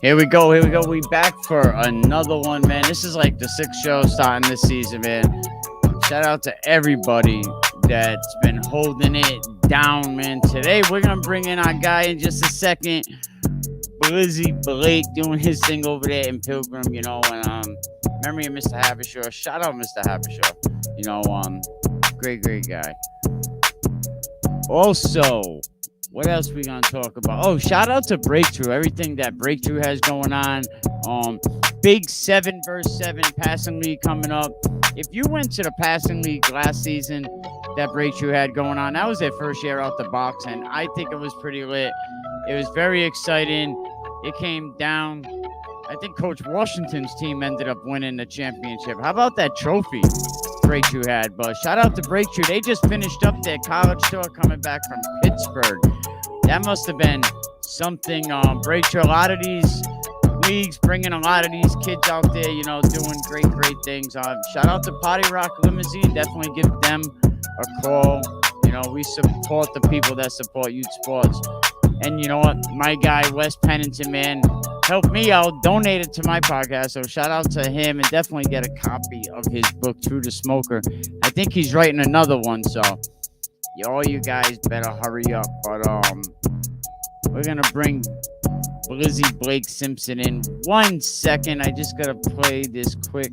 Here we go. Here we go. We back for another one, man. This is like the sixth show starting this season, man. Shout out to everybody that's been holding it down, man. Today we're gonna bring in our guy in just a second, Blizzy Blake, doing his thing over there in Pilgrim. You know, and memory of Mr. Habershaw. Shout out Mr. Habershaw. You know, great guy. Also, what else we gonna talk about? Oh, shout out to Breakthrough. Everything that Breakthrough has going on. Big 7 versus 7 passing league coming up. If you went to the passing league last season that Breakthrough had going on, that was their first year out the box, and I think it was pretty lit. It was very exciting. It came down. I think Coach Washington's team ended up winning the championship. How about that trophy Breakthrough had? But shout out to Breakthrough. They just finished up their college tour coming back from Pittsburgh. That must have been something. Breakthrough, a lot of these leagues bringing a lot of these kids out there, you know, doing great things. Shout out to Potty Rock Limousine. Definitely give them a call. You know, we support the people that support youth sports. And you know what? My guy, Wes Pennington, man, helped me out, donated to my podcast. So shout out to him, and definitely get a copy of his book, Through the Smoker. I think he's writing another one, so all you guys better hurry up. But we're gonna bring Blizzy Blake Simpson in 1 second. I just gotta play this quick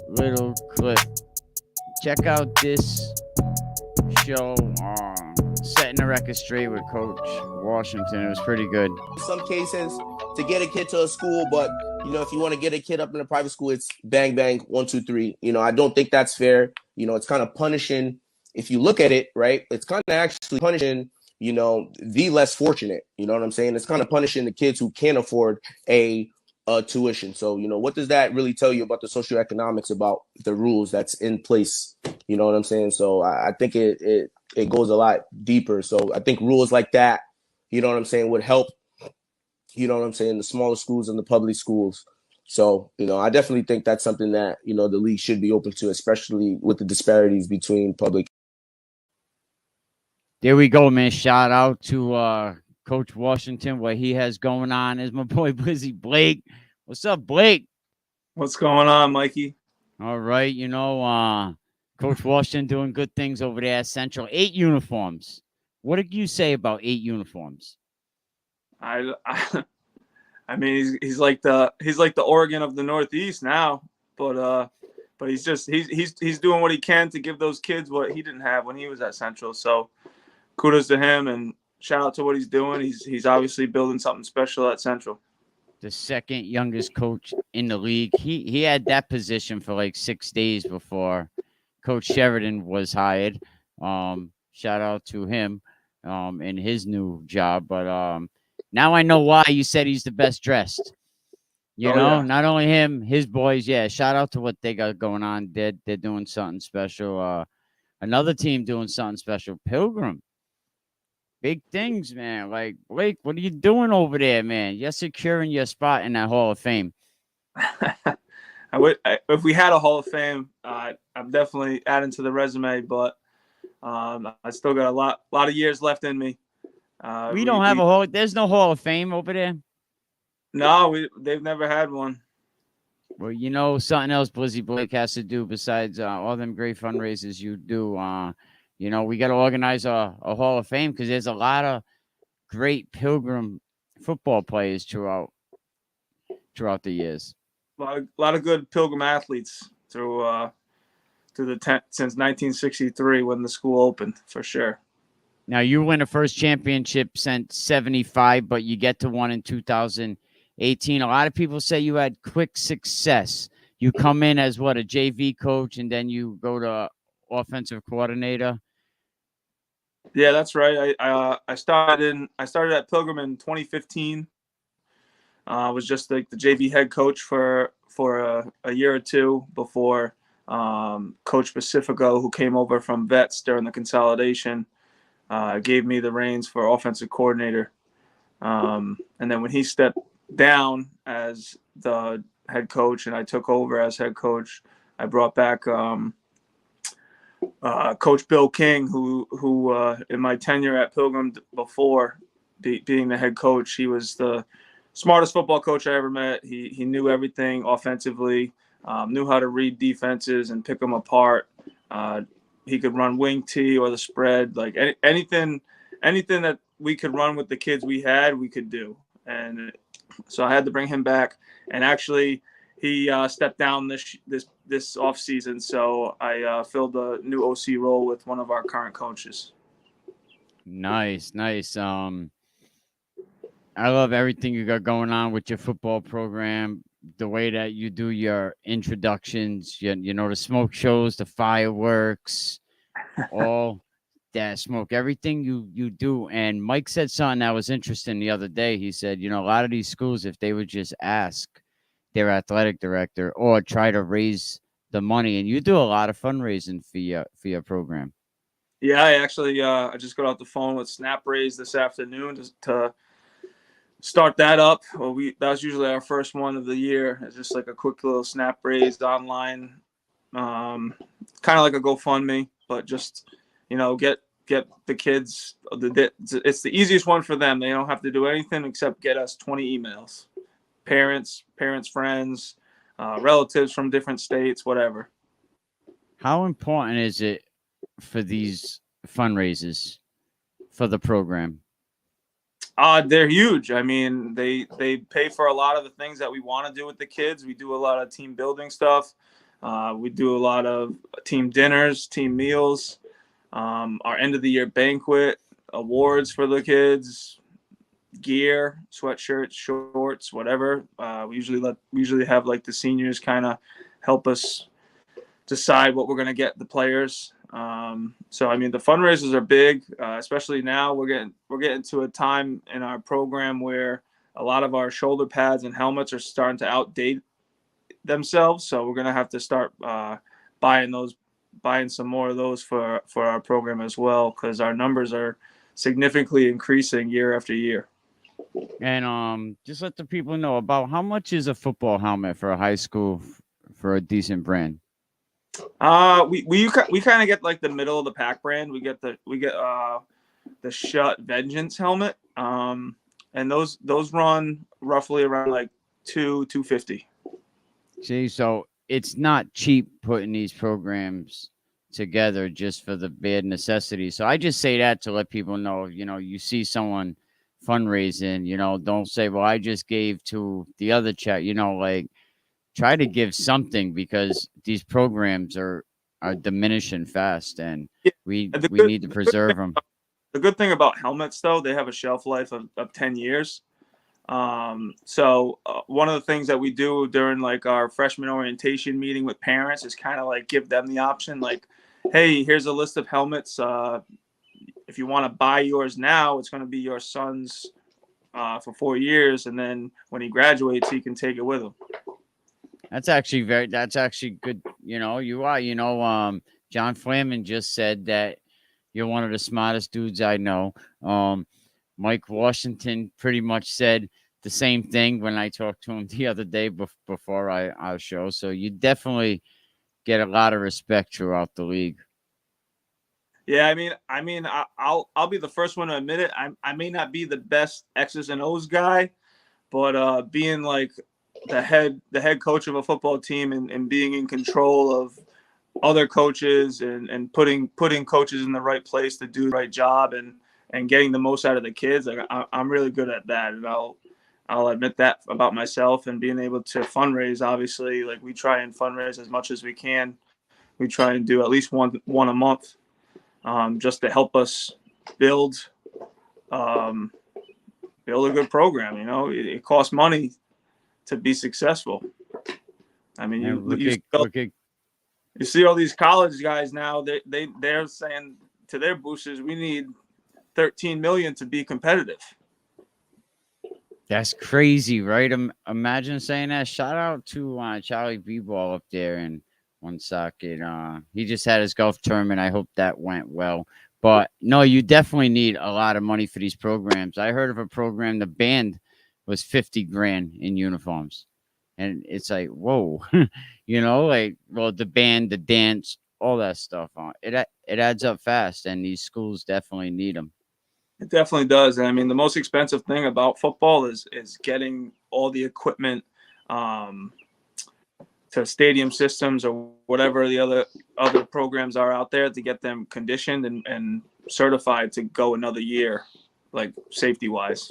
little clip. Check out this show, Setting the Record Straight with Coach Washington. It was pretty good. In some cases, to get a kid to a school, but you know, if you want to get a kid up in a private school, it's bang bang 1 2 3. You know, I don't think that's fair. You know, it's kind of punishing. If you look at it, right, it's kind of actually punishing, you know, the less fortunate. You know what I'm saying? It's kind of punishing the kids who can't afford a tuition. So, you know, what does that really tell you about the socioeconomics, about the rules that's in place? You know what I'm saying? So I think it goes a lot deeper. So I think rules like that, you know what I'm saying, would help, you know what I'm saying, the smaller schools and the public schools. So, you know, I definitely think that's something that, you know, the league should be open to, especially with the disparities between public. There we go, man. Shout out to Coach Washington, what he has going on. Is my boy Blizzy Blake. What's up, Blake? What's going on, Mikey? All right, you know, Coach Washington doing good things over there at Central. 8 uniforms. What did you say about 8 uniforms? I mean, he's like the Oregon of the Northeast now, but he's doing what he can to give those kids what he didn't have when he was at Central. So kudos to him, and shout out to what he's doing. He's obviously building something special at Central. The second youngest coach in the league. He had that position for like 6 days before Coach Sheridan was hired. Shout out to him in his new job. But now I know why you said he's the best dressed. You know, yeah. Not only him, his boys. Yeah, shout out to what they got going on. They're doing something special. Another team doing something special. Pilgrim. Big things, man. Like, Blake, what are you doing over there, man? You're securing your spot in that Hall of Fame. If we had a Hall of Fame, I'm definitely adding to the resume, but I still got a lot of years left in me. We don't have a Hall. There's no Hall of Fame over there. No, they've never had one. Well, you know, something else Blizzy Blake has to do besides all them great fundraisers you do. You know, we got to organize a Hall of Fame because there's a lot of great Pilgrim football players throughout the years. A lot of good Pilgrim athletes through since 1963 when the school opened, for sure. Now, you win a first championship since 75, but you get to one in 2018. A lot of people say you had quick success. You come in as, a JV coach, and then you go to offensive coordinator. Yeah, that's right. I started at Pilgrim in 2015. I was just like the JV head coach for a year or two before Coach Pacifico, who came over from Vets during the consolidation, gave me the reins for offensive coordinator. And then when he stepped down as the head coach and I took over as head coach, I brought back Coach Bill King, who in my tenure at Pilgrim before being the head coach, he was the smartest football coach I ever met. He knew everything offensively, knew how to read defenses and pick them apart. He could run wing T or the spread, like anything that we could run with the kids we had, we could do. And so I had to bring him back. And actually, he stepped down this off season, so I filled the new OC role with one of our current coaches. Nice. I love everything you got going on with your football program. The way that you do your introductions, the smoke shows, the fireworks, all that smoke, everything you do. And Mike said something that was interesting the other day. He said, a lot of these schools, if they would just ask their athletic director or try to raise the money, and you do a lot of fundraising for your program. Yeah, I actually I just got off the phone with Snap Raise this afternoon to start that up. Well, that was usually our first one of the year. It's just like a quick little Snap Raise online, kind of like a GoFundMe, but just get the kids. It's the easiest one for them. They don't have to do anything except get us 20 emails. Parents, friends, relatives from different states, whatever. How important is it for these fundraisers for the program? They're huge. I mean, they pay for a lot of the things that we want to do with the kids. We do a lot of team building stuff. We do a lot of team dinners, team meals, our end of the year banquet, awards for the kids, gear, sweatshirts, shorts, whatever. We usually have like the seniors kind of help us decide what we're going to get the players. So I mean, the fundraisers are big, especially now. We're getting to a time in our program where a lot of our shoulder pads and helmets are starting to outdate themselves. So we're going to have to start buying some more of those for our program as well, because our numbers are significantly increasing year after year. And just let the people know about how much is a football helmet for a high school for a decent brand. We kind of get like the middle of the pack brand. We get the Shut Vengeance helmet. And those run roughly around like $250. See, so it's not cheap putting these programs together just for the bare necessities. So I just say that to let people know, you see someone fundraising, don't say, well, I just gave to the other chat, like try to give something, because these programs are diminishing fast, and we need to preserve them. The good thing about helmets, though, they have a shelf life of 10 years. So one of the things that we do during like our freshman orientation meeting with parents is kind of like give them the option, like, hey, here's a list of helmets. If you want to buy yours now, it's going to be your son's for 4 years, and then when he graduates, he can take it with him. That's actually good. John Flamin just said that you're one of the smartest dudes I know. Mike Washington pretty much said the same thing when I talked to him the other day before our show. So you definitely get a lot of respect throughout the league. Yeah, I mean, I'll be the first one to admit it. I may not be the best X's and O's guy, but being like the head coach of a football team and being in control of other coaches and putting coaches in the right place to do the right job and getting the most out of the kids, like I'm really good at that, and I'll admit that about myself. And being able to fundraise, obviously, like we try and fundraise as much as we can. We try and do at least one a month, just to help us build a good program. It costs money to be successful. I mean, you see all these college guys now. They're saying to their boosters, we need $13 million to be competitive. That's crazy, right? Imagine saying that. Shout out to Charlie B-Ball up there in Woonsocket. He just had his golf tournament. I hope that went well. But no, you definitely need a lot of money for these programs. I heard of a program, the band was $50,000 in uniforms. And it's like, whoa, well, the band, the dance, all that stuff. It adds up fast, and these schools definitely need them. It definitely does. And I mean, the most expensive thing about football is getting all the equipment to stadium systems or whatever the other programs are out there to get them conditioned and certified to go another year, like safety wise.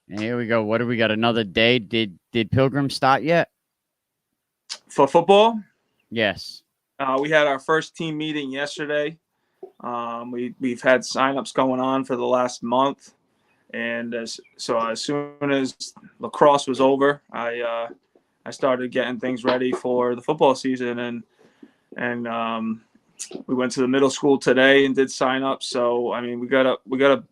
And here we go. What do we got? Another day. Did Pilgrim start yet? For football? Yes. We had our first team meeting yesterday. We've had signups going on for the last month, and so as soon as lacrosse was over, I started getting things ready for the football season, and we went to the middle school today and did signups. So I mean, we got a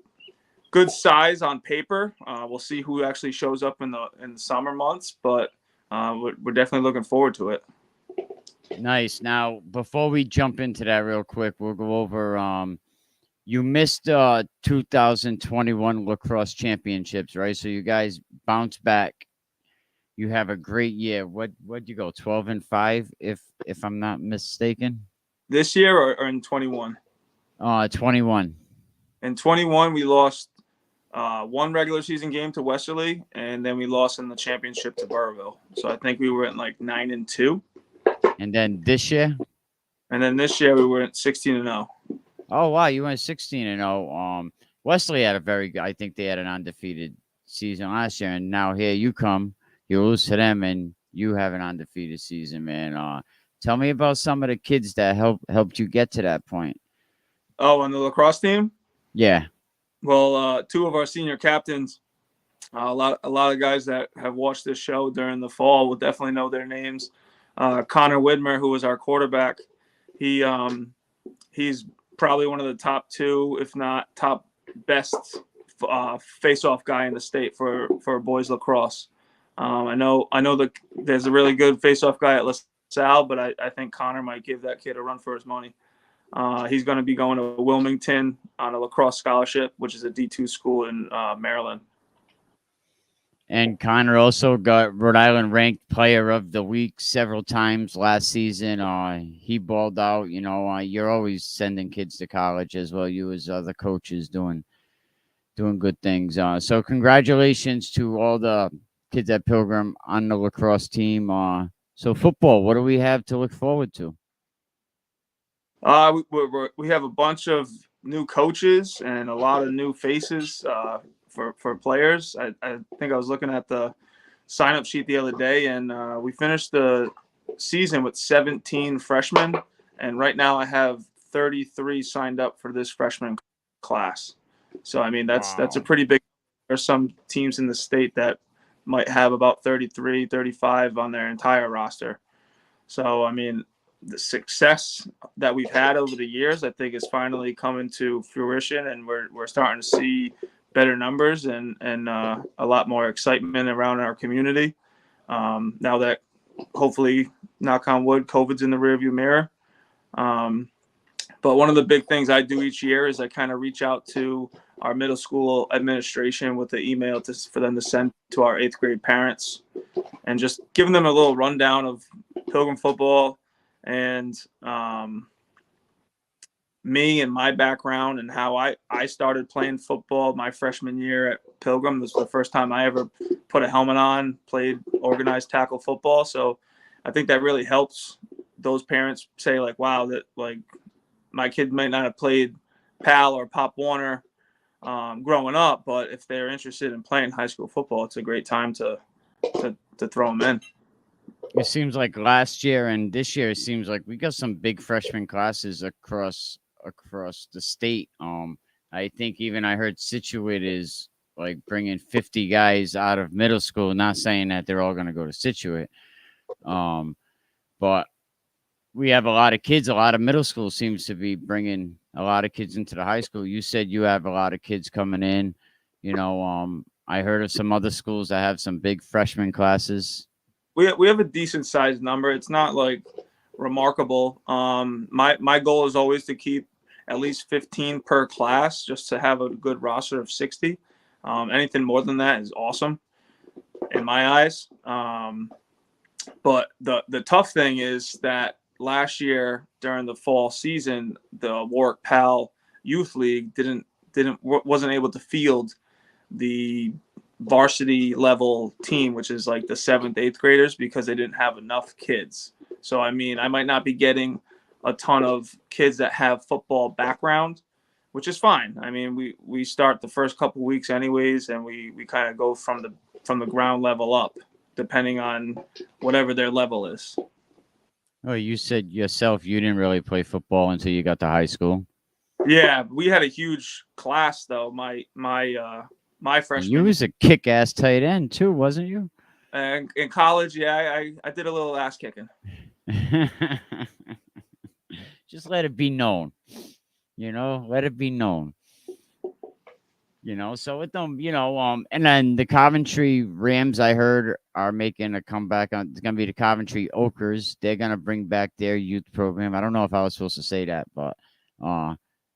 good size on paper. We'll see who actually shows up in the summer months, but we're definitely looking forward to it. Nice. Now, before we jump into that real quick, we'll go over you missed 2021 lacrosse championships, right? So you guys bounced back. You have a great year. What'd you go? 12-5, if I'm not mistaken. This year or in 21? 21. In 21, we lost one regular season game to Westerly, and then we lost in the championship to Burrville. So I think we were at like 9-2. And then this year? And then this year we were at 16-0. Oh wow, you went 16-0. Westerly had I think they had an undefeated season last year, and now here you come, you lose to them, and you have an undefeated season, man. Tell me about some of the kids that helped you get to that point. Oh, on the lacrosse team? Yeah. Well, two of our senior captains, a lot of guys that have watched this show during the fall will definitely know their names. Connor Widmer, who was our quarterback, he's probably one of the top two, if not top best face-off guy in the state for boys lacrosse. I know there's a really good face-off guy at LaSalle, but I think Connor might give that kid a run for his money. He's going to be going to Wilmington on a lacrosse scholarship, which is a D2 school in Maryland. And Connor also got Rhode Island ranked player of the week several times last season. He balled out. You know, you're always sending kids to college as well. You as other coaches doing good things. So congratulations to all the kids at Pilgrim on the lacrosse team. So football, what do we have to look forward to? We have a bunch of new coaches and a lot of new faces for players. I think I was looking at the sign-up sheet the other day, and we finished the season with 17 freshmen, and right now I have 33 signed up for this freshman class. So I mean that's a pretty big. There's some teams in the state that might have about 33, 35 on their entire roster. So I mean, the success that we've had over the years, I think, is finally coming to fruition, and we're starting to see better numbers and a lot more excitement around our community. Now that hopefully, knock on wood, COVID's in the rearview mirror. But one of the big things I do each year is I kind of reach out to our middle school administration with an email for them to send to our 8th grade parents, and just giving them a little rundown of Pilgrim football and me and my background and how I started playing football my freshman year at Pilgrim. This was the first time I ever put a helmet on, played organized tackle football. So I think that really helps those parents say, like, wow, that like my kid might not have played Pal or Pop Warner growing up, but if they're interested in playing high school football, it's a great time to throw them in. It seems like last year and this year, it seems like we got some big freshman classes across the state. I think even I heard Situate is like bringing 50 guys out of middle school. Not saying that they're all going to go to Situate, but we have a lot of kids. A lot of middle school seems to be bringing a lot of kids into the high school. You said you have a lot of kids coming in. You know, I heard of some other schools that have some big freshman classes. We have a decent sized number. It's not like remarkable. My goal is always to keep at least 15 per class, just to have a good roster of 60. Anything more than that is awesome in my eyes. But the tough thing is that last year during the fall season, the Warwick Pal Youth League wasn't able to field the varsity level team, which is like the 7th, 8th graders, because they didn't have enough kids. So, I mean, I might not be getting a ton of kids that have football background, which is fine. I mean, we start the first couple weeks anyways, and we kind of go from the ground level up, depending on whatever their level is. Oh, you said yourself you didn't really play football until you got to high school. Yeah, we had a huge class though. My freshman. You was a kick-ass tight end too, wasn't you? And in college, yeah, I did a little ass kicking. Just let it be known. Let it be known. So with them, and then the Coventry Rams, I heard, are making a comeback. It's gonna be the Coventry Ochres. They're gonna bring back their youth program. I don't know if I was supposed to say that, but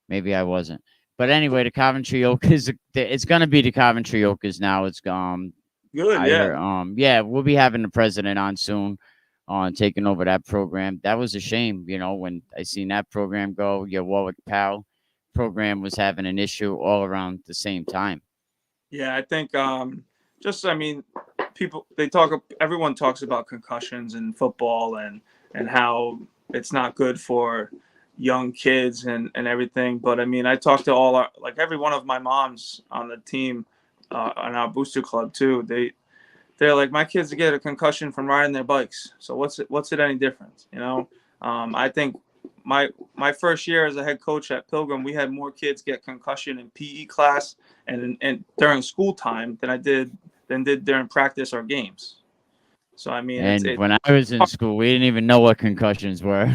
maybe I wasn't. But anyway, the Coventry Ochres, it's gonna be the Coventry Ochres now. It's good. Yeah. Yeah, we'll be having the president on soon, on taking over that program. That was a shame, when I seen that program go. Your Warwick Pal program was having an issue all around the same time. Yeah, I think everyone talks about concussions in football and how it's not good for young kids and everything. But I mean, I talked to every one of my moms on the team, on our booster club too. They're like, my kids get a concussion from riding their bikes. So what's it any different? I think my first year as a head coach at Pilgrim, we had more kids get concussion in PE class and during school time than did during practice or games. So I mean, and when I was in school, we didn't even know what concussions were.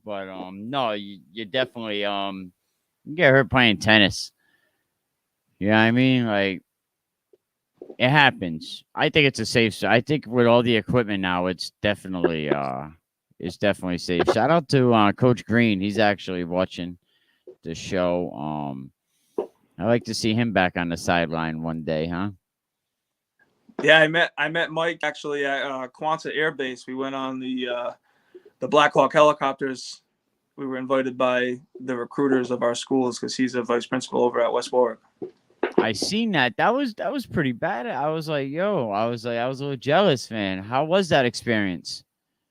But no, you definitely you get hurt playing tennis. You know what I mean? Like, it happens. I think it's a safe. I think with all the equipment now, it's definitely safe. Shout out to Coach Green. He's actually watching the show. I like to see him back on the sideline one day, huh? Yeah, I met Mike actually at Quonset Air Base. We went on the Black Hawk helicopters. We were invited by the recruiters of our schools because he's a vice principal over at West Warwick. I seen that. That was pretty bad. I was like, I was a little jealous, man. How was that experience?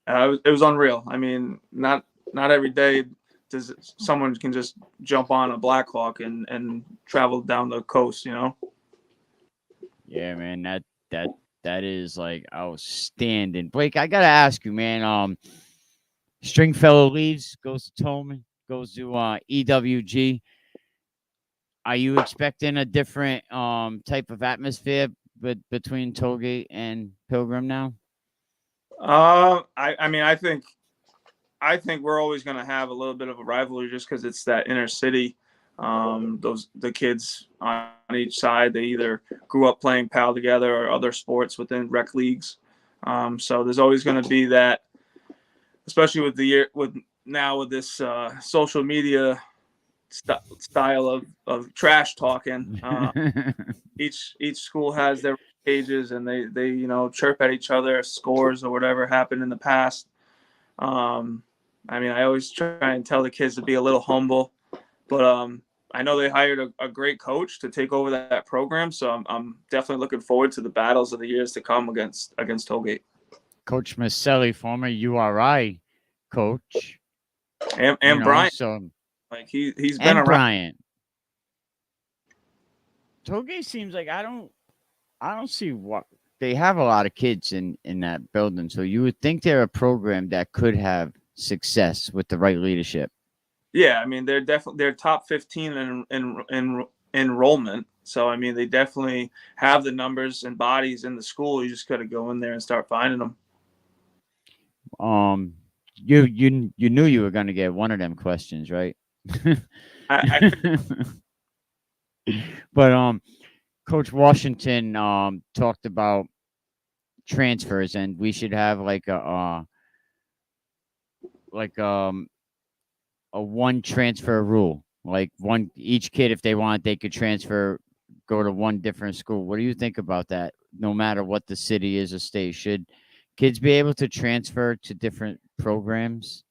It was unreal. I mean, not every day does someone can just jump on a Black Hawk and travel down the coast, Yeah, man. That is like outstanding. Blake, I gotta ask you, man. Stringfellow leaves, goes to Tolman, goes to EWG. Are you expecting a different type of atmosphere between Tollgate and Pilgrim now? I mean, I think we're always going to have a little bit of a rivalry just because it's that inner city. The kids on each side, they either grew up playing PAL together or other sports within rec leagues. So there's always going to be that, especially with this social media style of trash talking. Each school has their pages and they chirp at each other, scores or whatever happened in the past. I mean, I always try and tell the kids to be a little humble, but I know they hired a great coach to take over that program, so I'm definitely looking forward to the battles of the years to come against Tollgate. Coach Westerly, former URI coach, and Brian. So like he's been around. Brian. Tollgate seems like I don't see what they have a lot of kids in that building, so you would think they're a program that could have success with the right leadership. Yeah, I mean they're top 15 in enrollment. So I mean they definitely have the numbers and bodies in the school. You just got to go in there and start finding them. You knew you were going to get one of them questions, right? But Coach Washington talked about transfers, and we should have like a one transfer rule. Like each kid, if they want, they could transfer, go to one different school. What do you think about that? No matter what the city is or state, should kids be able to transfer to different programs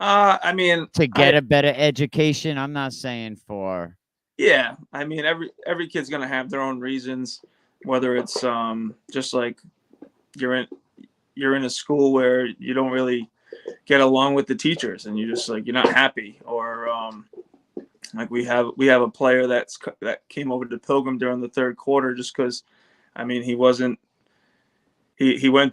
I mean, to get a better education? I'm not saying for. Yeah, I mean, every kid's gonna have their own reasons, whether it's just like you're in you're in a school where you don't really get along with the teachers and you just like you're not happy, or like we have a player that came over to Pilgrim during the third quarter just because, I mean, he went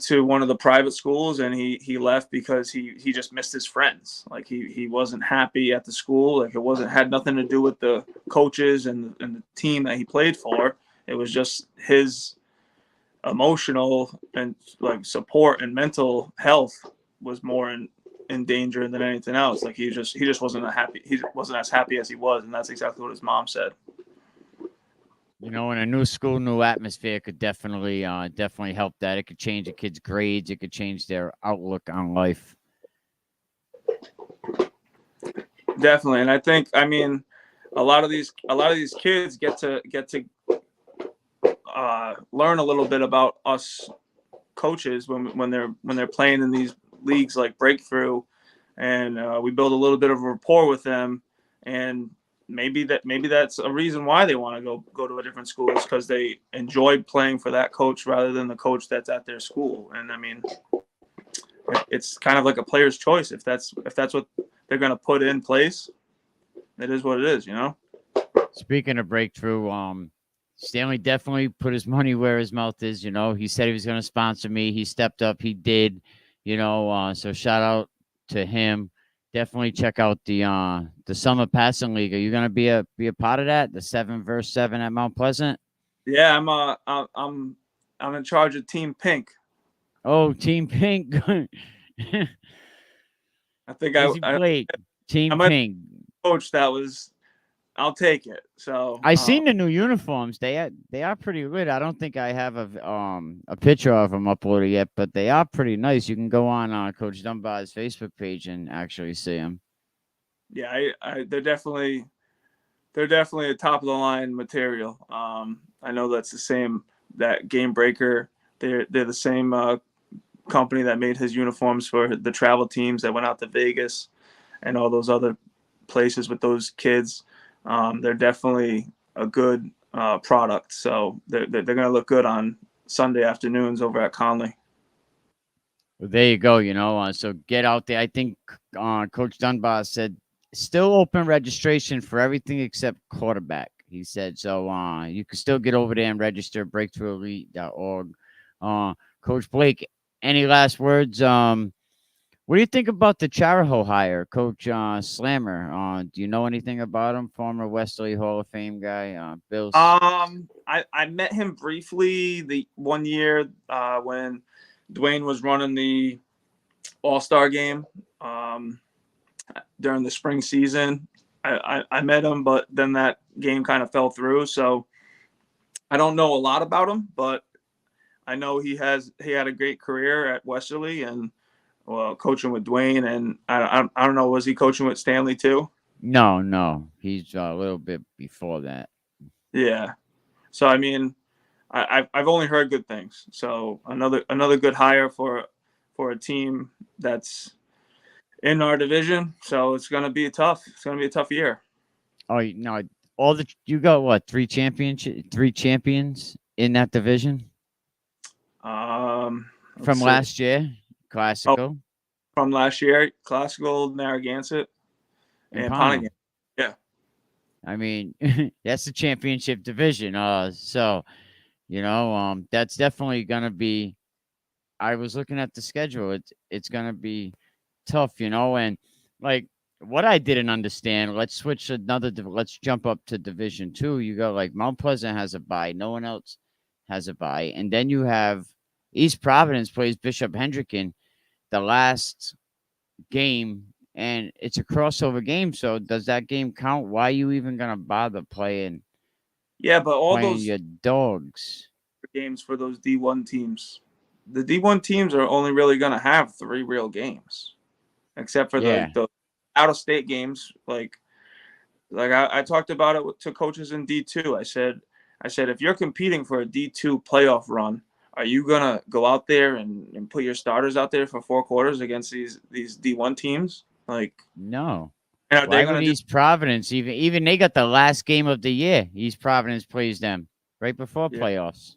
to one of the private schools and he left because he just missed his friends. Like he wasn't happy at the school. Like it had nothing to do with the coaches and the team that he played for. It was just his emotional and like support and mental health was more in danger than anything else. Like he just wasn't happy. He wasn't as happy as he was, and that's exactly what his mom said. In a new school, new atmosphere could definitely help that. It could change a kid's grades. It could change their outlook on life. Definitely, and I think, I mean, a lot of these kids get to learn a little bit about us coaches when they're playing in these leagues like Breakthrough, and we build a little bit of a rapport with them, and maybe that's a reason why they want to go to a different school, is because they enjoyed playing for that coach rather than the coach that's at their school. And I mean, it's kind of like a player's choice. If that's what they're going to put in place, it is what it is, Speaking of Breakthrough, Stanley definitely put his money where his mouth is. He said he was going to sponsor me. He stepped up. He did. So shout out to him. Definitely check out the Summer Passing League. Are you going to be a part of that? The 7-versus-7 at Mount Pleasant? Yeah, I'm in charge of Team Pink. Oh, Team Pink. I think Team Pink. Coach, I'll take it. So I seen the new uniforms. They are pretty good. I don't think I have a picture of them uploaded yet, but they are pretty nice. You can go on Coach Dunbar's Facebook page and actually see them. Yeah, they're definitely a top of the line material. I know that's the same, that Game Breaker. They're the same company that made his uniforms for the travel teams that went out to Vegas and all those other places with those kids. They're definitely a good product. So they're going to look good on Sunday afternoons over at Conley. Well, there you go. So get out there. I think Coach Dunbar said still open registration for everything except quarterback. He said so. You can still get over there and register. BreakthroughElite.org. Coach Blake, any last words? What do you think about the Charahoe hire, Coach Slammer? Do you know anything about him? Former Westerly Hall of Fame guy, Bill. I met him briefly the 1 year when Dwayne was running the All-Star game during the spring season. I met him, but then that game kind of fell through. So I don't know a lot about him, but I know he had a great career at Westerly and coaching with Dwayne. And I don't know, was he coaching with Stanley too? No, he's a little bit before that. Yeah. So I mean, I've only heard good things. So another good hire for a team that's in our division. So it's gonna be tough. It's gonna be a tough year. Oh no! You got what? 3 champions in that division. From last year, Classical. Oh, from last year, Classical, Narragansett, and Pontiac. Yeah. I mean, that's the championship division. So, that's definitely gonna be. I was looking at the schedule. It's gonna be tough, and like what I didn't understand. Let's jump up to Division 2. You go like Mount Pleasant has a bye. No one else has a bye, and then you have East Providence plays Bishop Hendricken the last game, and it's a crossover game. So does that game count? Why are you even gonna bother playing? Yeah, but all those your dogs games for those D1 teams. The D1 teams are only really gonna have 3 real games, except for the out of state games. Like I talked about it to coaches in D2. I said if you're competing for a D2 playoff run, are you gonna go out there and put your starters out there for 4 quarters against these D1 teams? Like, No. and are Why they gonna would do? East Providence even they got the last game of the year? East Providence plays them right before Yeah. playoffs.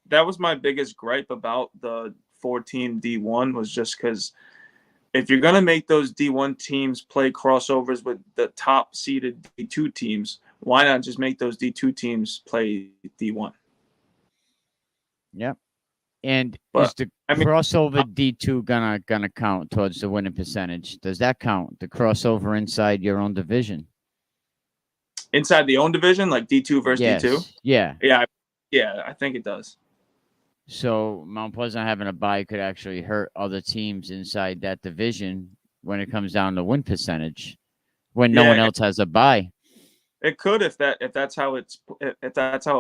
That was my biggest gripe about the 4-team D1 was just because if you're gonna make those D1 teams play crossovers with the top seeded D2 teams, why not just make those D2 teams play D1? Yep. And But, is the I mean, crossover D2 gonna count towards the winning percentage? Does that count? The crossover inside your own division? inside the own division, like D2 versus D2? Yeah. Yeah, I think it does. So Mount Pleasant having a bye could actually hurt other teams inside that division when it comes down to win percentage when no one else has a bye. It could if that's how it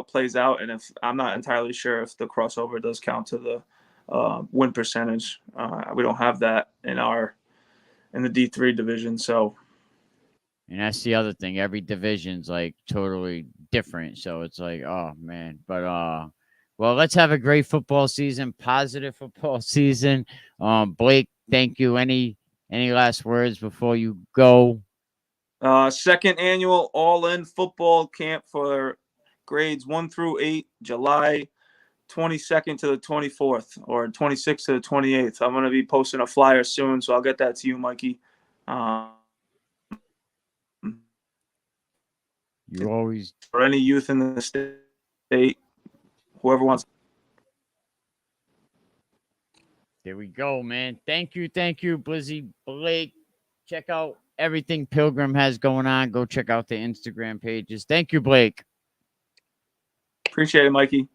plays out, and if I'm not entirely sure if the crossover does count to the win percentage. We don't have that in the D3 division, so. And that's the other thing. Every division's like totally different, so it's like, oh man. But well, let's have a great football season, positive football season. Blake, thank you. Any last words before you go? Second annual all-in football camp for grades 1 through 8, July 22nd to the 24th or 26th to the 28th. I'm going to be posting a flyer soon, so I'll get that to you, Mikey. You always for any youth in the state, whoever wants. There we go, man. Thank you, Blizzy, Blake. Check out everything Pilgrim has going on. Go check out the Instagram pages. Thank you, Blake. Appreciate it, Mikey.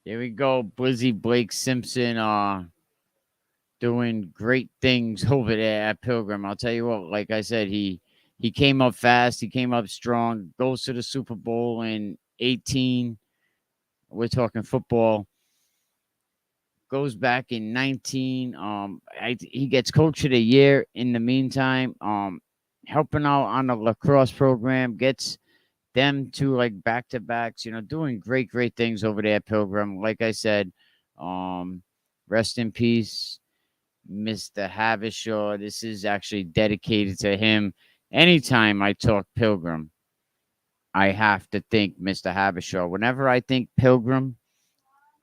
There we go. Blizzy, Blake Simpson doing great things over there at Pilgrim. I'll tell you what, like I said, he came up fast. He came up strong. Goes to the Super Bowl in 18. We're talking football. Goes back in 19. He gets Coach of the Year in the meantime. Helping out on the lacrosse program. Gets them to like back-to-backs. Doing great things over there at Pilgrim. Like I said, rest in peace, Mr. Havishaw. This is actually dedicated to him. Anytime I talk Pilgrim, I have to think Mr. Havishaw. Whenever I think Pilgrim,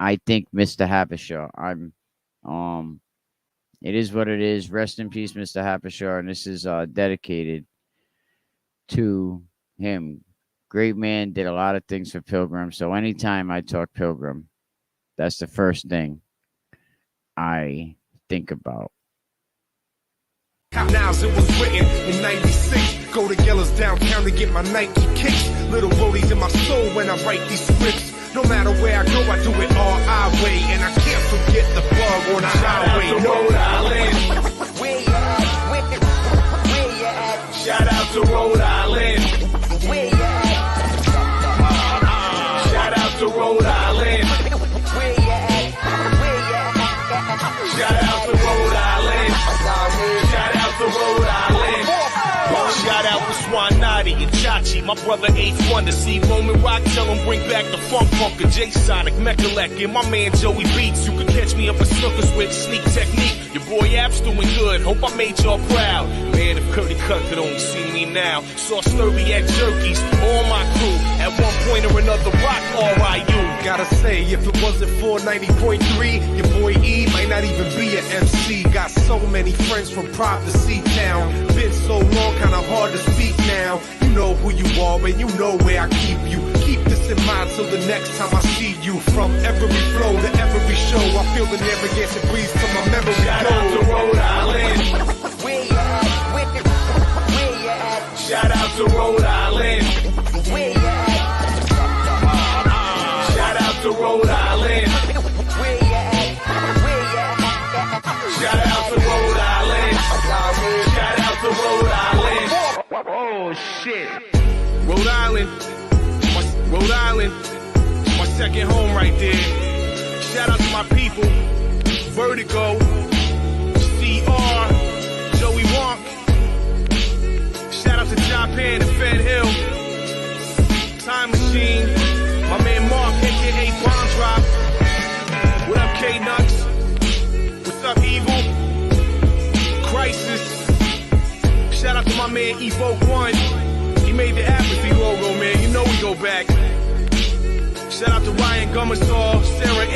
I think Mr. Havishaw. It is what it is. Rest in peace, Mr. Havishaw. And this is dedicated to him. Great man, did a lot of things for Pilgrim. So anytime I talk Pilgrim, that's the first thing I think about. Now it was written in 96. Go to Geller's downtown to get my Nike kicks. Little rollies in my soul when I write these scripts. No matter where I go, I do it all our way. And I can't forget the bug on the highway. Shout out to Rhode Island. Where you at? Where you at? Shout out to Rhode Island. Where you at? Shout out to Rhode Island. Where you at? Where you at? Shout out to Rhode Island. Shout out to Rhode Island. Shout out to Swanati and Chachi, my brother Eighth Wonder. See Roman Rock, tell him bring back the funk funker. J Sonic, Mechalek, and my man Joey Beats. You can catch me up at Snookers with Sneak Technique. Your boy App's doing good, hope I made y'all proud. Man, if Curly Cut could only see me now. Saw Sturby at Jerky's, all my crew. At one point or another, rock RIU. Gotta say, if it wasn't for 90.3, your boy E might not even be an MC. Got so many friends from Prop to C-Town. Been so long, kinda hard to speak now. You know who you are and you know where I keep you. Keep this in mind till the next time I see you. From every flow to every show, I feel the Narragansett breeze till my memory goes. Shout out to Rhode Island. Where you at? Where you at? Shout out to Rhode Island. Where you at? Shout out to Rhode Island. Where you at? Where you at? Shout out to Rhode Island. Shout out to Rhode Island. Oh shit. Rhode Island, my second home right there. Shout out to my people, Vertigo, CR, Joey Wonk. Shout out to Japan and Fed Hill, Time Machine, my man Mark, aka K-Nuts. What's up, Evil? Crisis. Shout out to my man Evoke One. He made the apathy logo, man. You know we go back. Shout out to Ryan Gummersall, Sarah